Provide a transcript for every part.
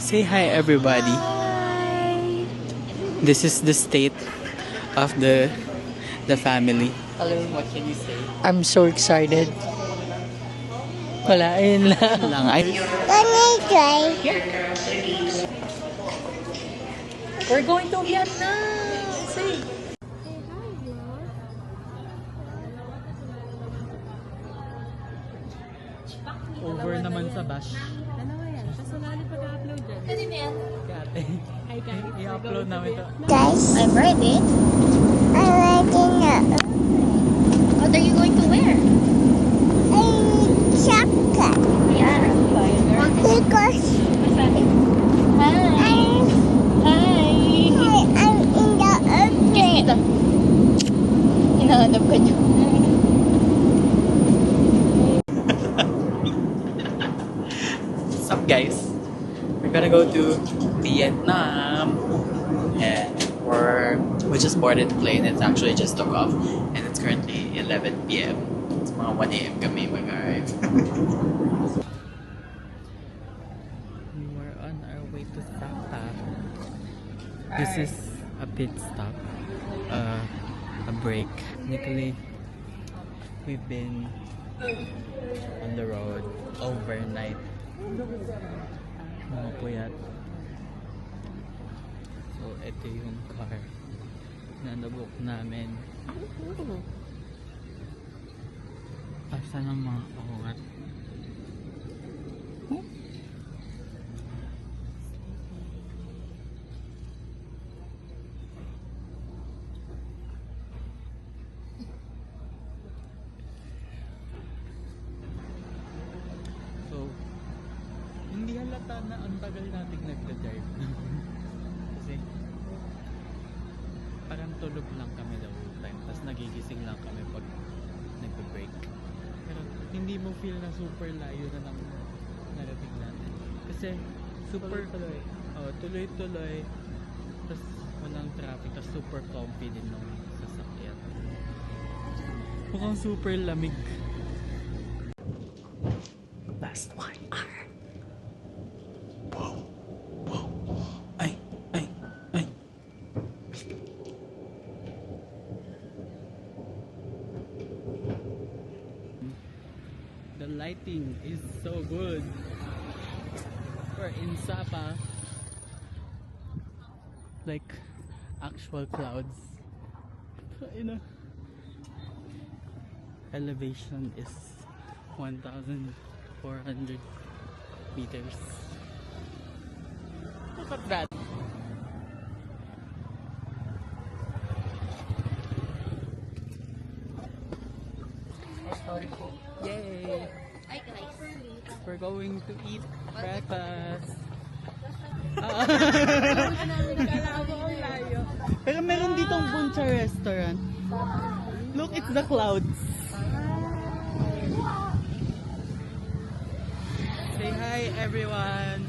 Say hi, everybody. This is the state of the family. Hello, what can you say? I'm so excited. Wala, ayun lang. Lang, ay, Can I try? We're going to Vietnam! Say. over naman sa bash. Ano ba yan? Tapos wala na pag-upload dyan. Kanina yan? Kate, Hi guys. i-upload namin ito. Guys, I'm ready. I'm ready now. What are you going to wear? I need chocolate. Yeah. Because Hi. I'm, Hi. I'm in the airplane. Ito. Hinahanap ka niyo. What's up, guys? We're gonna go to Vietnam. And we just boarded the plane. It's actually just took off. And it's currently 11 p.m. It's mga 1 a.m. kami mag-arrive. We were on our way to Sapa. This is a pit stop. A break. Technically, we've been on the road overnight. Mga puyat. So, ito yung car na nabook namin. Asa ng mga kawat? So, hindi halata na ang tagal nating nagda-drive. Kasi, parang tulog lang kami the whole time. Tapos nagigising lang kami pag nagbe-break. Pero, hindi mo feel na super layo na ng narating natin. Kasi, super tuloy-tuloy. Tapos, walang traffic. Tapos, super comfy din ng sasakyan. Mukhang super lamig. Last one. Wow. Wow. Ay. The lighting is so good. We're in Sapa. Like actual clouds. Elevation is 1,400 meters. Look at that. Yay! Hi guys. We're going to eat breakfast. Pero meron ditong Buncha restaurant. Look, it's the clouds. Say hi, everyone.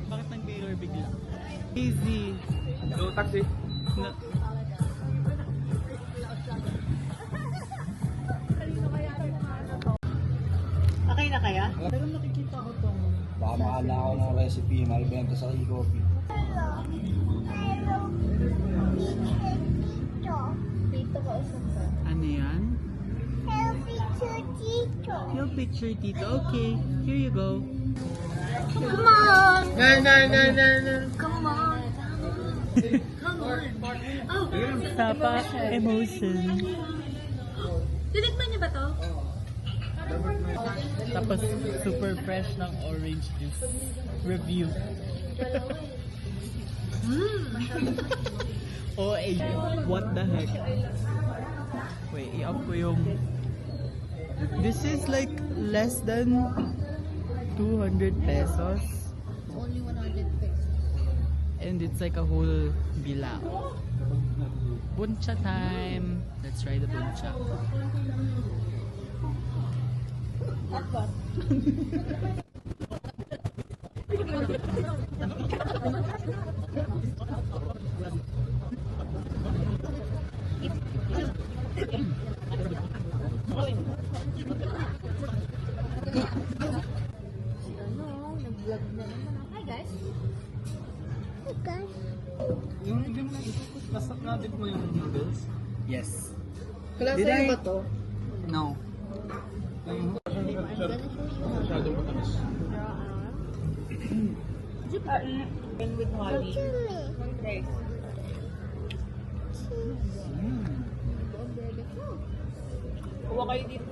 Bakit nag-mirror bigla? Easy. No, taxi. Na Okay na kaya? Pero nakikita ko tong Baka mahal na ako ng recipe, malibenta sa e-coffee. Dito ka usap ka. ano yan? Healthy to Tito. Your picture, Tito. Okay, here you go. Come on! No. Come on! Come on! Oh! Sapa emotion. Tinikman niyo ba to? Tapos super fresh ng orange juice. Review. Oh, what the heck? Wait, i-up ko yung... This is like less than 200 pesos. Only 100 pesos. And it's like a whole bilao. Buncha time. Let's try the buncha. Hi guys. Yung bigyan mo na ikot, na-dip mo yung noodles? Yes. Klase Did I- ba to? No. Masyadong matamis. With honey. Kuha kayo dito.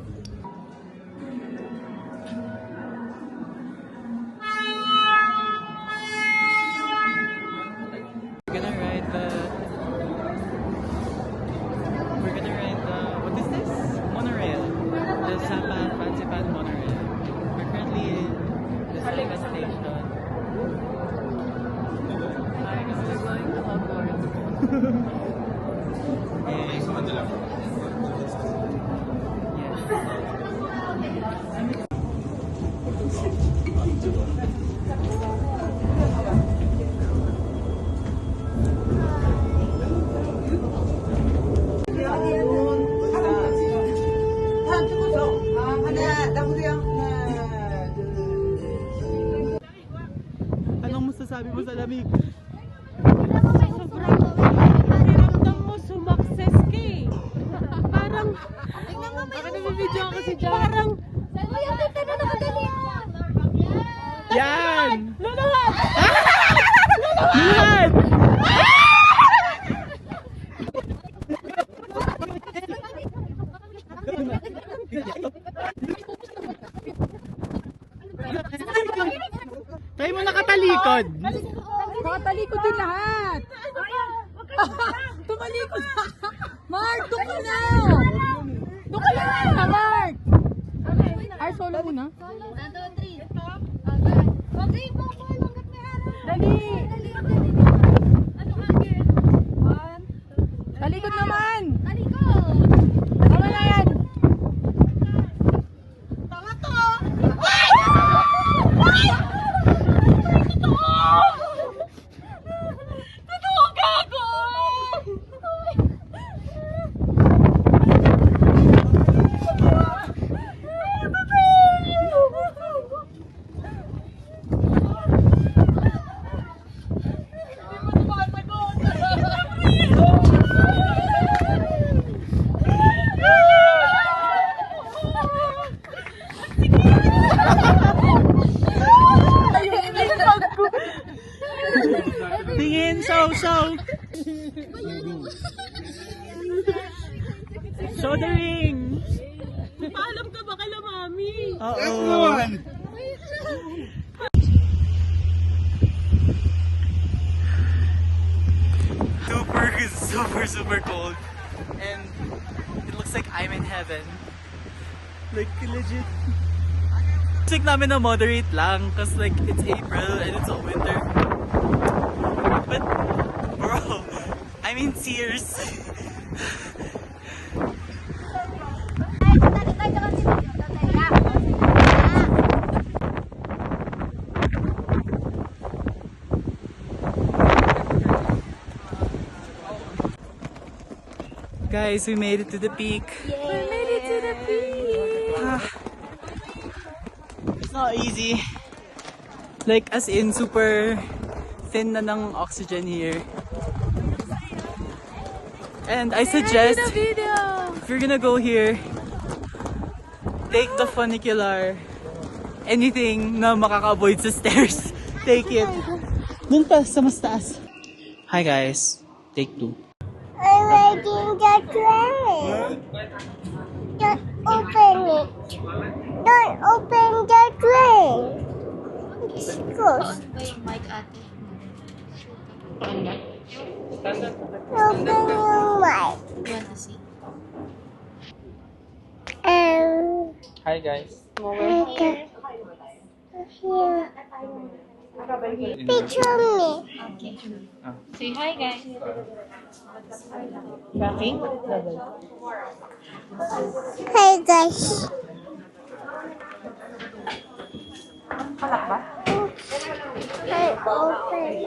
We're gonna ride the what is this? Monorail. The Sapa Fansipan monorail. We're currently in the Sapa station. Hi, because we're going to Hogwarts. Yay. Anong masasabi mo sa lamig? Pakiramdam mo, sumakses ka eh. Parang, baka nabibidyo ako si John. Parang, Yan! Luluhat! Luluhat! Tayo mo nakatalikod! nakatalikod din lahat. Tumalikod na. Mark, doon ka na. Doon ka na, Mark. Ay, solo muna. 1, 2, 3. Okay, baka hanggat may araw. Dali. Ano ka, girl? 1. Talikod naman. Talikod. Tama na yan. Tingin, show! Show the ring! Paalam ka ba kala mami? Oo. Super cold. And it looks like I'm in heaven. Like, legit. Music namin na moderate lang cause like it's April and it's all winter. But, bro, I'm in tears. Guys, we made it to the peak. We made it to the peak. It's not easy. Like, as in, super thin na ng oxygen here. And I suggest, if you're gonna go here, take the funicular. Anything na makaka-avoid sa stairs, take it. Dun pa, sa mas taas. Hi guys, take 2. I'm riding the train. Don't open it. Don't open the train. It's closed. Mic ate. Open your mic. You want to see? Hi guys. Okay. Here. Picture me. Okay. Say hi, guys. Hey guys. I open it.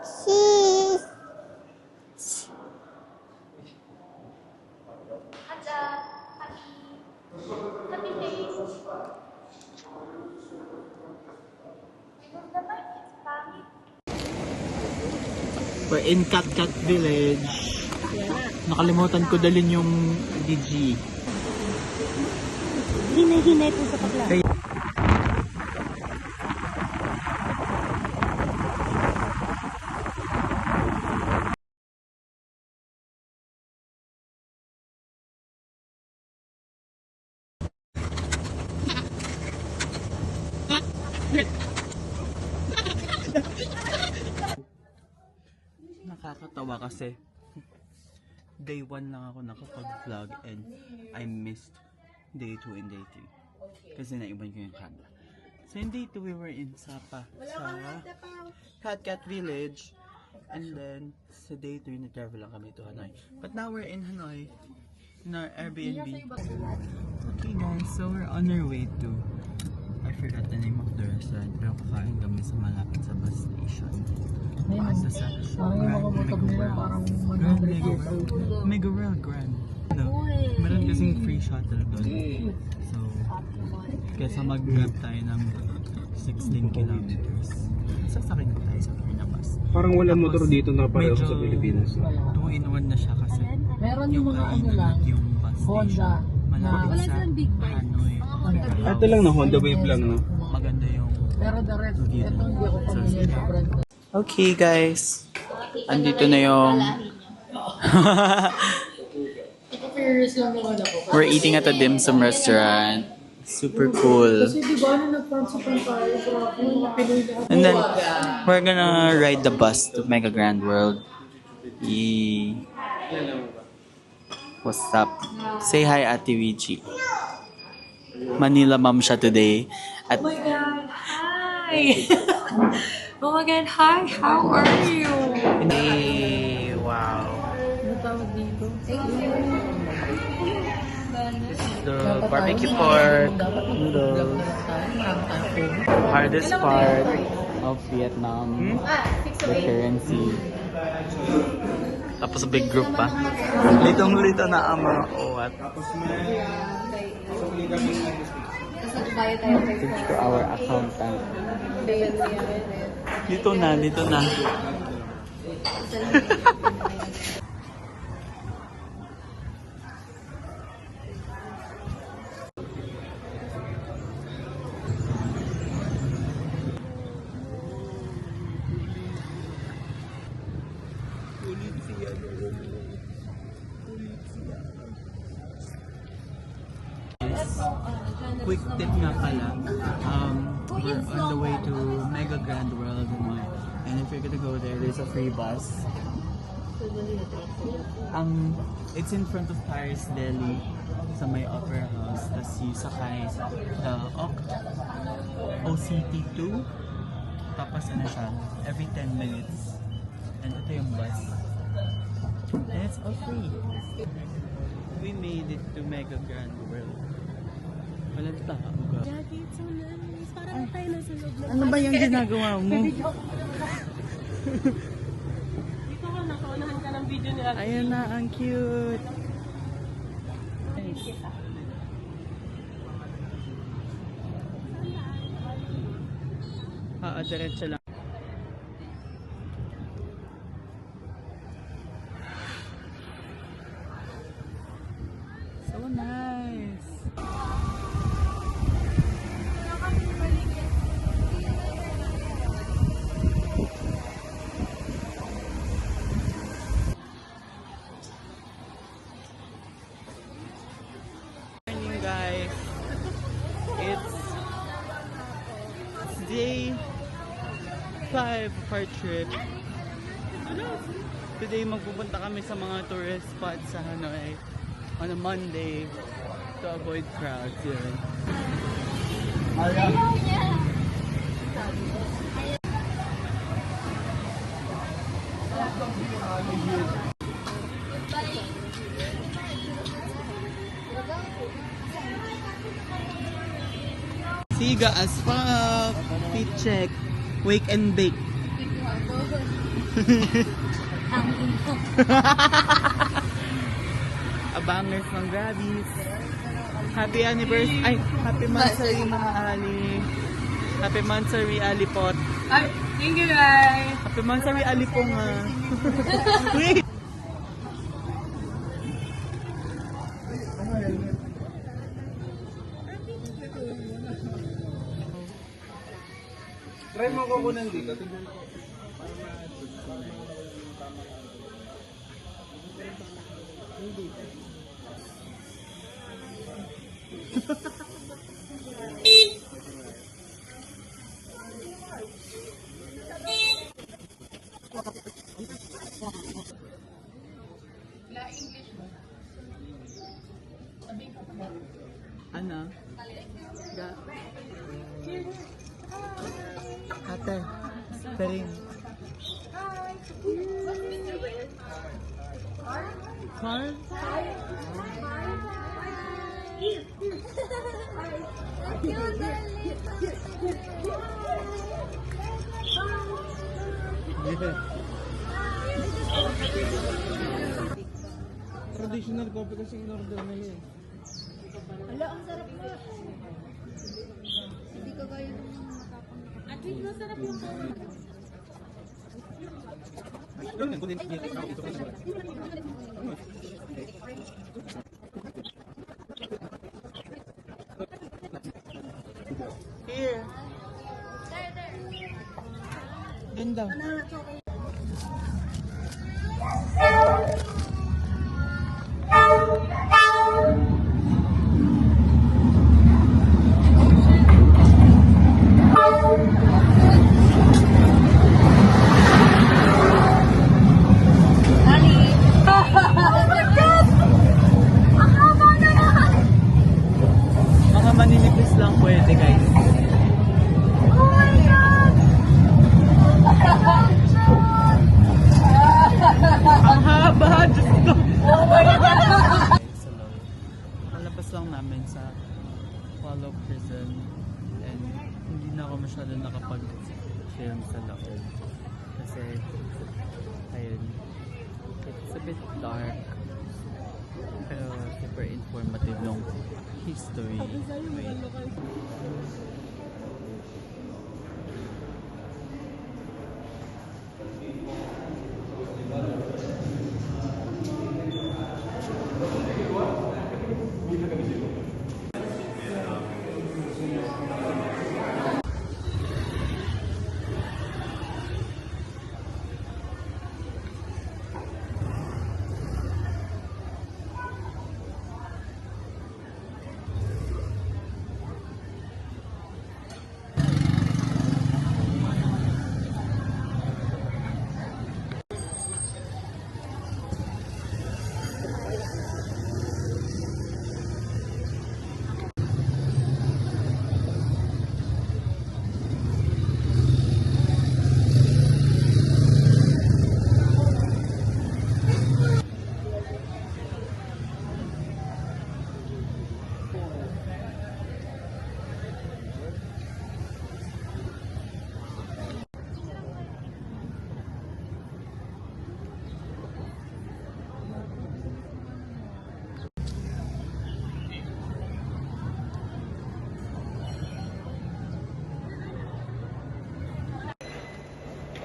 See. We're in Cat Cat Village. Nakalimutan ko dalhin yung DG. Hinay-hinay po sa pagla. Nakakatawa kasi day 1 lang ako nakapag-vlog and I missed day 2 and day 3 kasi naiban ko yung camera. So in day 2 we were in Sapa sa Cat Cat Village, and then sa day 3 nag-travel lang kami to Hanoi. But now we're in Hanoi in our Airbnb. Okay guys, so we're on our way to, I forgot the name of the restaurant, pero kakain kami sa malapit sa bus station. Basta sa Mega World Grand. No, meron kasing free shuttle doon. So, kesa mag-grab tayo ng 16 kilometers, sasakay na tayo sa free na bus. Parang walang Tapos, motor dito na pareho medyo sa Pilipinas. 2-in-1 na siya kasi Meron yung mga ano kainan lang, at yung bus station malapit sa Hanoi. Ito lang na Honda Wave lang, no? Maganda yung pero the rest, view. ito hindi ako pamilya sa brand. Okay guys, andito na yung Curious lang naman ako. we're eating at a dim sum restaurant. Super cool. Kasi di ba nung nagpansipan tayo, grabe, mga Pinoy lahat. And then we're gonna ride the bus to Mega Grand World. What's up? Say hi, Ate Wichi. Manila mom siya today. At Oh my God, hi! Oh my God, hi! How are you? hey, wow. Ano tawag dito? The barbecue pork noodles. Hardest part of Vietnam, the currency. Tapos big group pa. Litong-lito na ang mga uwat. Thanks to our accountant. Dito na. Quick tip nga pala, we're on the way to Mega Grand World Hanoi. And if you're gonna go there, there's a free bus. It's in front of Paris Delhi sa may Opera House. Tapos you sakay sa OCT2. Tapos ano siya, every 10 minutes. And ito yung bus. And it's all free. We made it to Mega Grand World. Walang tao. Jackie, it's so nice. Parang tayo nasa loob ng Ano ba yung ginagawa mo? Dito ka, nakaunahan ka ng video nila. Ayun na, ang cute. Diretso lang. So nice. Morning guys. It's day 5 of our trip. Today magpupunta kami sa mga tourist spots sa Hanoi on a Monday to avoid crowds. Yun. Siga as fuck. Feet check. Wake and bake. bangers ng Grabbies. Happy anniversary, ay, happy monthsary mga Ali. Happy monthsary Alipot. Ay, thank you guys! Happy monthsary Alipong Wait! Try mo ko kunan dito. Tignan ko. Ano? Ate, Perin. Carl? Traditional coffee kasi in-order nila eh. Hala, ang sarap na. Hindi ka gaya ng matapang. At least masarap yung Here. Ganda. Mga maninipis lang pwede guys. Ang haba! Diyos ko! Kalabas lang namin sa Follow Prison and hindi na ako masyado nakapag-film sa loob kasi ayun, it's a bit dark pero super informative yung history. Wait.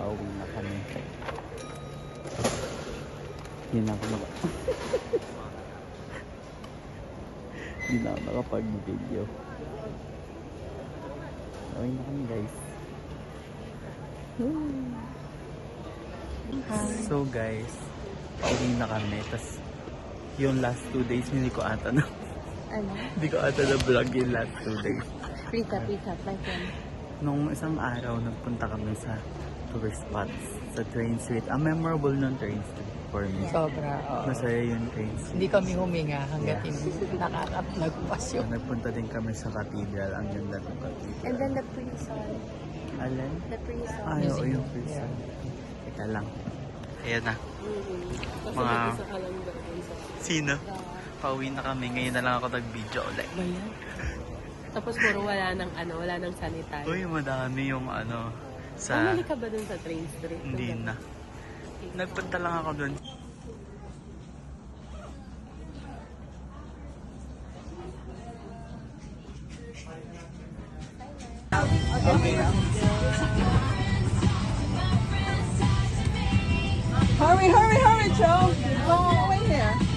Pauwi na kami. Hindi na ako Hindi na ako nakapag-video. Pauwi na kami guys. So guys, pauwi na kami. Tapos yung last 2 days hindi ko ata na Ano? hindi ko ata na vlog yung last 2 days. Recap, like yan. Nung isang araw, nagpunta kami sa tourist spots sa Train Street. Ang memorable ng Train Street for me. Sobra, Masaya yung Train Street. Hindi kami huminga hanggat Yeah. hindi nagpas So, nagpunta din kami sa cathedral. Ang ganda ng cathedral. And then the prison. Alin? The prison. Ay, oo, yung prison. Teka lang. Ayan na. Mga... Sino? Pauwi na kami. Ngayon na lang ako nag-video ulit. Tapos puro wala nang sanitary. Uy, madami yung sa... Bumalik ka ba dun sa Train Street? Hindi na. Nagpunta lang ako dun. Hurry, hurry, hurry, Joe. You're going all the way here.